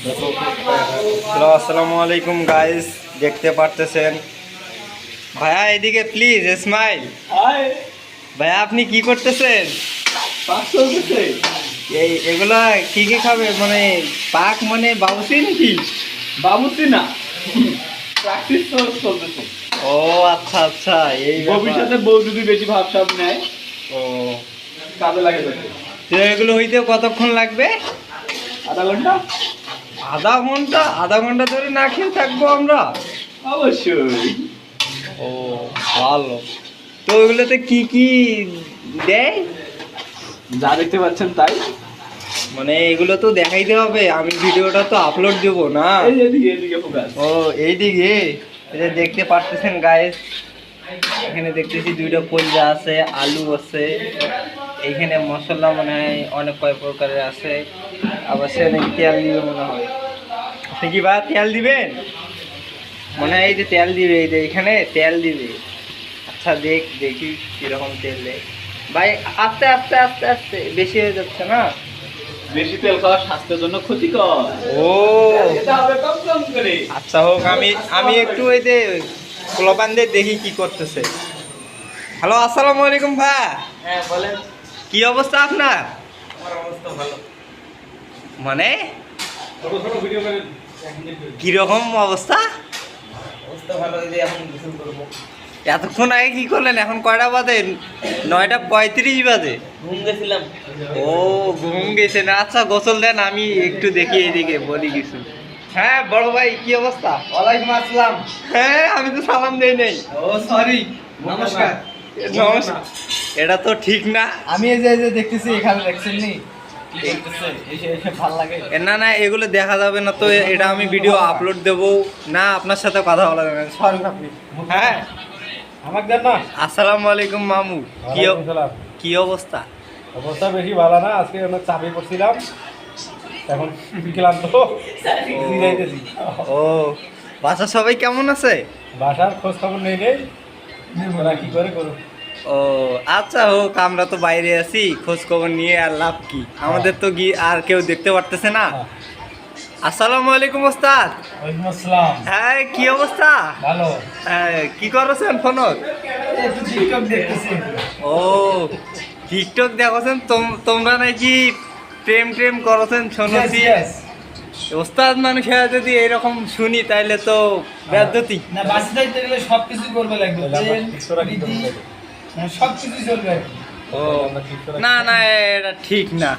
Hello, আসসালামু আলাইকুম guys, দেখতে পারতেছেন ভাইয়া, এদিকে প্লিজ স্মাইল। ভাইয়া আপনি কি করতেছেন? এগুলা কি কি খাবে? মানে পাক মানে বাবুসি নাকি? বাবুর্চি না, প্র্যাকটিস চলতেছে। ও আচ্ছা আচ্ছা, এই ভবিষ্যতে বউ যদি বেশি ভাবসাব নেয় ও কাজে লাগে যাবে। তো এগুলো হইতে কতক্ষণ লাগবে? আধা ঘন্টা। আধা ঘন্টা ধরে না খেয়ে থাকবো আমরা? অবশ্যই। ও ভালো। তো ওগুলোতে কি কি দেয়? যা দেখতে পাচ্ছেন তাই। মানে এগুলো তো দেখাইতে হবে, আমি ভিডিওটা তো আপলোড দেবো না। এই এদিকে এদিকে ফোকাস। ও এইদিকে, এটা দেখতে পারতেছেন গাইস, এখানে দেখতেছি দুইটা কলজা আছে, আলু আছে, এইখানে মশলা মনে হয় অনেক কয় প্রকারের আছে, আবার সে নাকি তেল দিবে মনে হয়। আপনি কি বা তেল দিবেন? মনে হয় এই যে তেল দিবে, এই যে এখানে তেল দিবে। আচ্ছা দেখি কিরকম তেল দেয়। ভাই আস্তে আস্তে আস্তে আস্তে, বেশি হয়ে যাচ্ছে না? বেশি তেল খাওয়া স্বাস্থ্যের জন্য ক্ষতিকর। ও এটা হবে কম কম করে। আচ্ছা হোক, আমি একটু ওই যে পোলাপানদের দেখি কি করতেছে। হ্যালো, আসসালামু আলাইকুম ভাই। হ্যাঁ বলেন। কি অবস্থা আপনার? আমার অবস্থা ভালো। মানে ছোট ছোট ভিডিও করে কিরকম অবস্থা? অবস্থা ভালো, এই যে এখন গোসল করবো। এতক্ষণ আগে কি করলেন? এখন কয়টা বাজে? 9:35 বাজে। ঘুম গেছিলাম। ও ঘুম গেছেন? আচ্ছা গোসল দেন, আমি একটু দেখি এদিকে বলি কিছু। হ্যাঁ বড় ভাই, কি অবস্থা? ওয়ালাইকুম আসসালাম। হ্যাঁ আমি তো সালাম দেই নাই। ও সরি, নমস্কার। নমস্কার। এটা তো ঠিক না। আমি এই যে দেখতেছি এখানে দেখছেন নি ভালো লাগে। না না, এগুলো দেখা যাবে না তো, এটা আমি ভিডিও আপলোড দেবো না, আপনার সাথে কথা বলা যাবে না। সরেন আপনি। হ্যাঁ আমাকে দেন না। আসসালামু আলাইকুম মামু, কি অবস্থা? অবস্থা বেশি ভালো না, আজকে আমরা চাপে পড়ছিলাম, এখন ক্লান্ত যাইতেছি। ও বাসা সবাই কেমন আছে? বাসার খোঁজ খবর নেই নেই, ওরা কি করে করুক। ও আচ্ছা হোক, আমরা তো বাইরে আছি, খোঁজ খবর নিয়ে আর লাভ কি? আমাদের তো আর কেউ দেখতে পারতেছে না। আসসালামু আলাইকুম ওস্তাদ। ওয়ালাইকুম আসসালাম। হ্যাঁ কি অবস্থা? ভালো। হ্যাঁ, কি করছেন ফোনত? একটু টিকটক দেখতেছি। ও টিকটক দেখছেন? তোমরা নাকি প্রেম টেম করছেন শুনেছি। ওস্তাদ মানুষ হয়ে যদি এরকম শুনি তাইলে তো বেদ্যতি। না, বাসে যাইতে গেলে সবকিছু করবে লাগবে, সবকিছু চলবে আর কি। ও না না, এটা ঠিক না,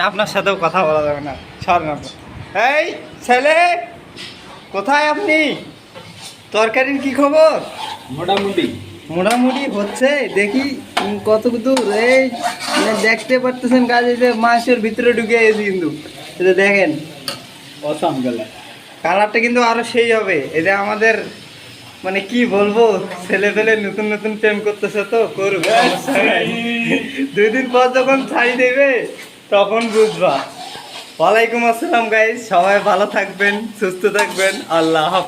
আপনার সাথেও কথা বলা যাবে না। সরেন আপনি। এই ছেলে, কোথায় আপনি? তরকারির কি খবর? মোটামুটি মোটামুটি হচ্ছে, দেখি কত দূর। এই দেখতে পারতেছেন কাজ, এই যে মাংসের ভিতরে ঢুকে গেছি কিন্তু, এটা দেখেন অসাম গেল। কালারটা কিন্তু আরো সেই হবে। এটা আমাদের মানে কি বলবো, ছেলে পেলে নতুন নতুন প্রেম করতেছে তো করবে, 2 দিন পর যখন ছাড়ি দেবে তখন বুঝবা। ওয়ালাইকুম আসসালাম গাইস, সবাই ভালো থাকবেন, সুস্থ থাকবেন, আল্লাহ হাফেজ।